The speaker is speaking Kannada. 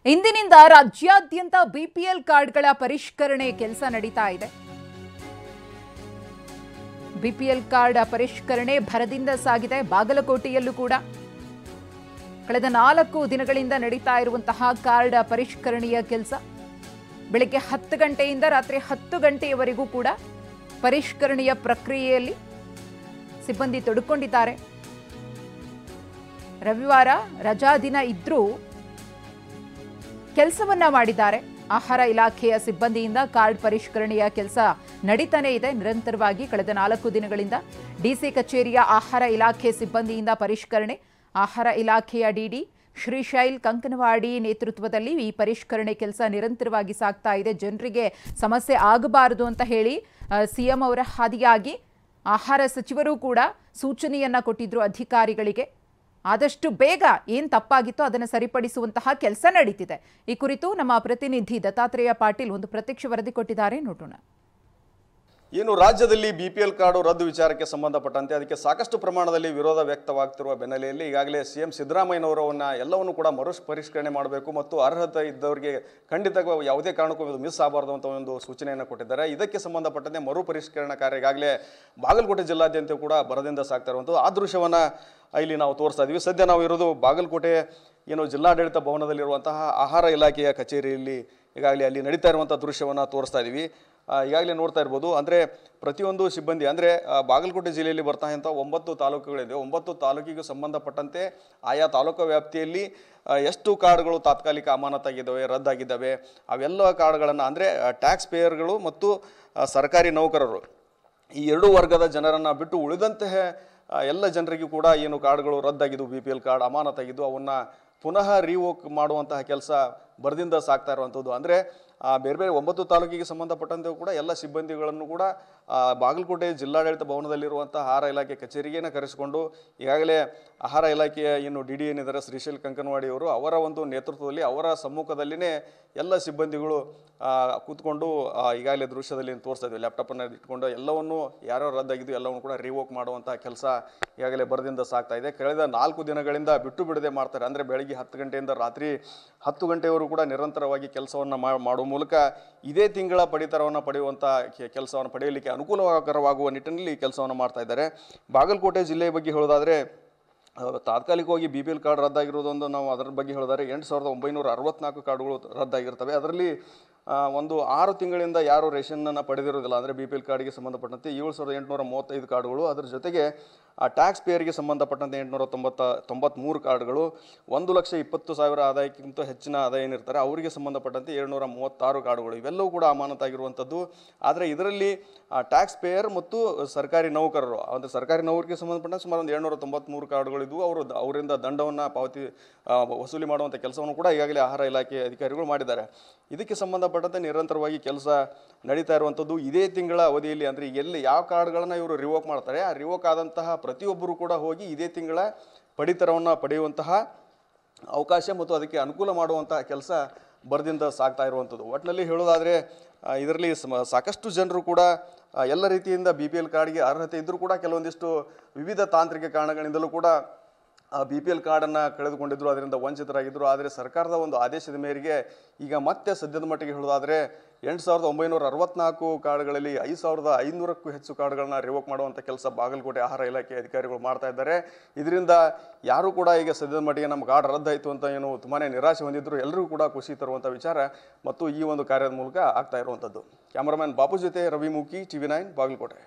ಇಂದಿನಿಂದ ರಾಜ್ಯಾದ್ಯಂತ ಬಿಪಿಎಲ್ ಕಾರ್ಡ್ಗಳ ಪರಿಷ್ಕರಣೆ ಕೆಲಸ ನಡೀತಾ ಇದೆ. ಬಿಪಿಎಲ್ ಕಾರ್ಡ್ ಪರಿಷ್ಕರಣೆ ಭರದಿಂದ ಸಾಗಿದೆ. ಬಾಗಲಕೋಟೆಯಲ್ಲೂ ಕೂಡ ಕಳೆದ 4 ದಿನಗಳಿಂದ ನಡೀತಾ ಇರುವಂತಹ ಕಾರ್ಡ್ ಪರಿಷ್ಕರಣೆಯ ಕೆಲಸ ಬೆಳಗ್ಗೆ 10 ಗಂಟೆಯಿಂದ ರಾತ್ರಿ 10 ಗಂಟೆಯವರೆಗೂ ಕೂಡ ಪರಿಷ್ಕರಣೆಯ ಪ್ರಕ್ರಿಯೆಯಲ್ಲಿ ಸಿಬ್ಬಂದಿ ತೊಡಕೊಂಡಿದ್ದಾರೆ. ರವಿವಾರ ರಜಾ ದಿನ ಇದ್ರೂ ಕೆಲಸವನ್ನ ಮಾಡಿದ್ದಾರೆ. ಆಹಾರ ಇಲಾಖೆಯ ಸಿಬ್ಬಂದಿಯಿಂದ ಕಾರ್ಡ್ ಪರಿಷ್ಕರಣೆಯ ಕೆಲಸ ನಡೀತಾನೆ ಇದೆ ನಿರಂತರವಾಗಿ. ಕಳೆದ 4 ದಿನಗಳಿಂದ ಡಿಸಿ ಕಚೇರಿಯ ಆಹಾರ ಇಲಾಖೆ ಸಿಬ್ಬಂದಿಯಿಂದ ಪರಿಷ್ಕರಣೆ. ಆಹಾರ ಇಲಾಖೆಯ ಡಿಡಿ ಶ್ರೀಶೈಲ್ ಕಂಕನವಾಡಿ ನೇತೃತ್ವದಲ್ಲಿ ಈ ಪರಿಷ್ಕರಣೆ ಕೆಲಸ ನಿರಂತರವಾಗಿ ಸಾಗ್ತಾ ಇದೆ. ಜನರಿಗೆ ಸಮಸ್ಯೆ ಆಗಬಾರದು ಅಂತ ಹೇಳಿ ಸಿಎಂ ಅವರ ಹಾದಿಯಾಗಿ ಆಹಾರ ಸಚಿವರು ಕೂಡ ಸೂಚನೆಯನ್ನ ಕೊಟ್ಟಿದ್ರು ಅಧಿಕಾರಿಗಳಿಗೆ. ಆದಷ್ಟು ಬೇಗ ಏನು ತಪ್ಪಾಗಿತ್ತೋ ಅದನ್ನು ಸರಿಪಡಿಸುವಂತಹ ಕೆಲಸ ನಡೀತಿದೆ. ಈ ಕುರಿತು ನಮ್ಮ ಪ್ರತಿನಿಧಿ ದತ್ತಾತ್ರೇಯ ಪಾಟೀಲ್ ಒಂದು ಪ್ರತ್ಯಕ್ಷ ವರದಿ ಕೊಟ್ಟಿದ್ದಾರೆ, ನೋಡೋಣ. ಏನು ರಾಜ್ಯದಲ್ಲಿ ಬಿಪಿಎಲ್ ಕಾರ್ಡು ರದ್ದು ವಿಚಾರಕ್ಕೆ ಸಂಬಂಧಪಟ್ಟಂತೆ ಅದಕ್ಕೆ ಸಾಕಷ್ಟು ಪ್ರಮಾಣದಲ್ಲಿ ವಿರೋಧ ವ್ಯಕ್ತವಾಗ್ತಿರುವ ಬೆನ್ನಲೆಯಲ್ಲಿ ಈಗಾಗಲೇ ಸಿಎಂ ಸಿದ್ದರಾಮಯ್ಯನವರನ್ನ ಎಲ್ಲವನ್ನು ಕೂಡ ಪರಿಷ್ಕರಣೆ ಮಾಡಬೇಕು ಮತ್ತು ಅರ್ಹತೆ ಇದ್ದವರಿಗೆ ಖಂಡಿತವಾಗಿ ಯಾವುದೇ ಕಾರಣಕ್ಕೂ ಮಿಸ್ ಆಗಬಾರ್ದು ಅಂತ ಒಂದು ಸೂಚನೆಯನ್ನು ಕೊಟ್ಟಿದ್ದಾರೆ. ಇದಕ್ಕೆ ಸಂಬಂಧಪಟ್ಟಂತೆ ಪರಿಷ್ಕರಣಾ ಕಾರ್ಯ ಈಗಾಗಲೇ ಬಾಗಲಕೋಟೆ ಜಿಲ್ಲಾದ್ಯಂತ ಕೂಡ ಭರದಿಂದ ಸಾಗ್ತಾ ಇರುವಂಥದ್ದು. ಆ ದೃಶ್ಯವನ್ನು ಇಲ್ಲಿ ನಾವು ತೋರಿಸ್ತಾ ಇದ್ದೀವಿ. ಸದ್ಯ ನಾವು ಇರೋದು ಬಾಗಲಕೋಟೆ ಜಿಲ್ಲಾಡಳಿತ ಭವನದಲ್ಲಿರುವಂತಹ ಆಹಾರ ಇಲಾಖೆಯ ಕಚೇರಿಯಲ್ಲಿ ಈಗಾಗಲೇ ಅಲ್ಲಿ ನಡೀತಾ ಇರುವಂಥ ದೃಶ್ಯವನ್ನು ತೋರಿಸ್ತಾ ಇದ್ದೀವಿ. ಈಗಾಗಲೇ ನೋಡ್ತಾ ಇರ್ಬೋದು. ಅಂದರೆ ಪ್ರತಿಯೊಂದು ಸಿಬ್ಬಂದಿ ಅಂದರೆ ಬಾಗಲಕೋಟೆ ಜಿಲ್ಲೆಯಲ್ಲಿ ಬರ್ತಾ ಇಂಥ 9 ತಾಲೂಕುಗಳಿದೆ. 9 ತಾಲೂಕಿಗೆ ಸಂಬಂಧಪಟ್ಟಂತೆ ಆಯಾ ತಾಲೂಕು ವ್ಯಾಪ್ತಿಯಲ್ಲಿ ಎಷ್ಟು ಕಾರ್ಡ್ಗಳು ತಾತ್ಕಾಲಿಕ ಅಮಾನತಾಗಿದ್ದಾವೆ, ರದ್ದಾಗಿದ್ದಾವೆ, ಅವೆಲ್ಲ ಕಾರ್ಡ್ಗಳನ್ನು ಅಂದರೆ ಟ್ಯಾಕ್ಸ್ ಪೇಯರ್ಗಳು ಮತ್ತು ಸರ್ಕಾರಿ ನೌಕರರು ಈ 2 ವರ್ಗದ ಜನರನ್ನು ಬಿಟ್ಟು ಉಳಿದಂತಹ ಎಲ್ಲ ಜನರಿಗೂ ಕೂಡ ಏನು ಕಾರ್ಡ್ಗಳು ರದ್ದಾಗಿದ್ದು, BPL ಕಾರ್ಡ್ ಅಮಾನತಾಗಿದ್ದು, ಅವನ್ನು ಪುನಃ ರಿವೋಕ್ ಮಾಡುವಂತಹ ಕೆಲಸ ಬರದಿಂದ ಸಾಗ್ತಾ ಇರುವಂಥದ್ದು. ಅಂದರೆ ಬೇರೆ ಬೇರೆ 9 ತಾಲೂಕಿಗೆ ಸಂಬಂಧಪಟ್ಟಂತೆ ಕೂಡ ಎಲ್ಲ ಸಿಬ್ಬಂದಿಗಳನ್ನು ಕೂಡ ಬಾಗಲಕೋಟೆ ಜಿಲ್ಲಾಡಳಿತ ಭವನದಲ್ಲಿರುವಂತಹ ಆಹಾರ ಇಲಾಖೆ ಕಚೇರಿಗೇನೆ ಕರೆಸಿಕೊಂಡು ಈಗಾಗಲೇ ಆಹಾರ ಇಲಾಖೆಯ ಏನು ಡಿ ಡಿ ಏನಿದ್ದಾರೆ ಶ್ರೀಶೈಲ್ ಕಂಕನವಾಡಿಯವರು ಅವರ ಒಂದು ನೇತೃತ್ವದಲ್ಲಿ ಅವರ ಸಮ್ಮುಖದಲ್ಲಿನೇ ಎಲ್ಲ ಸಿಬ್ಬಂದಿಗಳು ಕೂತ್ಕೊಂಡು ಈಗಾಗಲೇ ದೃಶ್ಯದಲ್ಲಿ ತೋರಿಸ್ತಾ ಇದ್ವಿ. ಲ್ಯಾಪ್ಟಾಪನ್ನು ಇಟ್ಕೊಂಡು ಎಲ್ಲವನ್ನು ಯಾರ್ಯಾರು ರದ್ದಾಗಿದ್ದು ಎಲ್ಲವನ್ನು ಕೂಡ ರಿವೋಕ್ ಮಾಡುವಂತಹ ಕೆಲಸ ಈಗಾಗಲೇ ಬರದಿಂದ ಸಾಗ್ತಾ ಇದೆ. ಕಳೆದ 4 ದಿನಗಳಿಂದ ಬಿಟ್ಟು ಬಿಡದೆ ಮಾಡ್ತಾರೆ. ಅಂದರೆ ಬೆಳಗ್ಗೆ 10 ಗಂಟೆಯಿಂದ ರಾತ್ರಿ 10 ಗಂಟೆವರೆಗೂ ಕೂಡ ನಿರಂತರವಾಗಿ ಕೆಲಸವನ್ನು ಮಾಡುವ ಮೂಲಕ ಇದೇ ತಿಂಗಳ ಪಡಿತರವನ್ನು ಪಡೆಯುವಂಥ ಕೆಲಸವನ್ನು ಪಡೆಯಲಿಕ್ಕೆ ಅನುಕೂಲಕರವಾಗುವ ನಿಟ್ಟಿನಲ್ಲಿ ಕೆಲಸವನ್ನು ಮಾಡ್ತಾ ಇದ್ದಾರೆ. ಬಾಗಲಕೋಟೆ ಜಿಲ್ಲೆಯ ಬಗ್ಗೆ ಹೇಳೋದಾದರೆ ತಾತ್ಕಾಲಿಕವಾಗಿ BPL ಕಾರ್ಡ್ ರದ್ದಾಗಿರೋದೊಂದು ನಾವು ಅದರ ಬಗ್ಗೆ ಹೇಳಿದರೆ 8964 ಕಾರ್ಡ್ಗಳು ರದ್ದಾಗಿರ್ತವೆ. ಅದರಲ್ಲಿ ಒಂದು 6 ತಿಂಗಳಿಂದ ಯಾರು ರೇಷನ್ನನ್ನು ಪಡೆದಿರೋದಿಲ್ಲ ಅಂದರೆ BPL ಕಾರ್ಡ್ಗೆ ಸಂಬಂಧಪಟ್ಟಂತೆ 7835 ಕಾರ್ಡ್ಗಳು, ಅದರ ಜೊತೆಗೆ ಟ್ಯಾಕ್ಸ್ ಪೇಯರ್ಗೆ ಸಂಬಂಧಪಟ್ಟಂತೆ 893 ಕಾರ್ಡ್ಗಳು, 1,20,000 ಆದಾಯಕ್ಕಿಂತ ಹೆಚ್ಚಿನ ಆದಾಯ ಏನಿರ್ತಾರೆ ಅವರಿಗೆ ಸಂಬಂಧಪಟ್ಟಂತೆ 736 ಕಾರ್ಡ್ಗಳು, ಇವೆಲ್ಲವೂ ಕೂಡ ಅಮಾನತಾಗಿರುವಂಥದ್ದು. ಆದರೆ ಇದರಲ್ಲಿ ಟ್ಯಾಕ್ಸ್ ಪೇಯರ್ ಮತ್ತು ಸರ್ಕಾರಿ ನೌಕರರು ಅಂದರೆ ಸರ್ಕಾರಿ ನೌಕರಿಗೆ ಸಂಬಂಧಪಟ್ಟ ಸುಮಾರು ಒಂದು 793 ಕಾರ್ಡ್ಗಳಿದ್ವು. ಅವರಿಂದ ದಂಡವನ್ನು ವಸೂಲಿ ಮಾಡುವಂಥ ಕೆಲಸವನ್ನು ಕೂಡ ಈಗಾಗಲೇ ಆಹಾರ ಇಲಾಖೆ ಅಧಿಕಾರಿಗಳು ಮಾಡಿದ್ದಾರೆ. ಇದಕ್ಕೆ ಸಂಬಂಧಪಟ್ಟಂತೆ ನಿರಂತರವಾಗಿ ಕೆಲಸ ನಡೀತಾ ಇರುವಂಥದ್ದು. ಇದೇ ತಿಂಗಳ ಅವಧಿಯಲ್ಲಿ ಅಂದರೆ ಎಲ್ಲಿ ಯಾವ ಕಾರ್ಡ್ಗಳನ್ನು ಇವರು ರಿವೋಕ್ ಮಾಡ್ತಾರೆ ಆ ರಿವೋಕ್ ಆದಂತಹ ಪ್ರತಿಯೊಬ್ಬರು ಕೂಡ ಹೋಗಿ ಇದೇ ತಿಂಗಳ ಪಡಿತರವನ್ನು ಪಡೆಯುವಂತಹ ಅವಕಾಶ ಮತ್ತು ಅದಕ್ಕೆ ಅನುಕೂಲ ಮಾಡುವಂತಹ ಕೆಲಸ ಬರದಿಂದ ಸಾಗ್ತಾ ಇರುವಂಥದ್ದು. ಒಟ್ಟಿನಲ್ಲಿ ಹೇಳೋದಾದರೆ ಇದರಲ್ಲಿ ಸಾಕಷ್ಟು ಜನರು ಕೂಡ ಎಲ್ಲ ರೀತಿಯಿಂದ BPL ಕಾರ್ಡ್ಗೆ ಅರ್ಹತೆ ಇದ್ದರೂ ಕೂಡ ಕೆಲವೊಂದಿಷ್ಟು ವಿವಿಧ ತಾಂತ್ರಿಕ ಕಾರಣಗಳಿಂದಲೂ ಕೂಡ BPL ಕಾರ್ಡನ್ನು ಕಳೆದುಕೊಂಡಿದ್ದರು, ಅದರಿಂದ ವಂಚಿತರಾಗಿದ್ದರು. ಆದರೆ ಸರ್ಕಾರದ ಒಂದು ಆದೇಶದ ಮೇರೆಗೆ ಈಗ ಮತ್ತೆ ಸದ್ಯದ ಮಟ್ಟಿಗೆ ಹೇಳೋದಾದರೆ 8964 ಕಾರ್ಡ್ಗಳಲ್ಲಿ 5500ಕ್ಕೂ ಹೆಚ್ಚು ಕಾರ್ಡ್ಗಳನ್ನ ರಿವೋಕ್ ಮಾಡುವಂಥ ಕೆಲಸ ಬಾಗಲಕೋಟೆ ಆಹಾರ ಇಲಾಖೆ ಅಧಿಕಾರಿಗಳು ಮಾಡ್ತಾ ಇದ್ದಾರೆ. ಇದರಿಂದ ಯಾರು ಕೂಡ ಈಗ ಸದ್ಯದ ಮಟ್ಟಿಗೆ ನಮ್ಮ ಕಾರ್ಡ್ ರದ್ದಾಯಿತು ಅಂತ ಏನು ತುಂಬಾ ನಿರಾಶೆ ಹೊಂದಿದ್ರು, ಎಲ್ಲರಿಗೂ ಕೂಡ ಖುಷಿ ತರುವಂಥ ವಿಚಾರ ಮತ್ತು ಈ ಒಂದು ಕಾರ್ಯದ ಮೂಲಕ ಆಗ್ತಾ ಇರುವಂಥದ್ದು. ಕ್ಯಾಮರಾಮನ್ ಬಾಪು ಜೊತೆ ರವಿ ಮೂಕಿ, TV9 ಬಾಗಲಕೋಟೆ.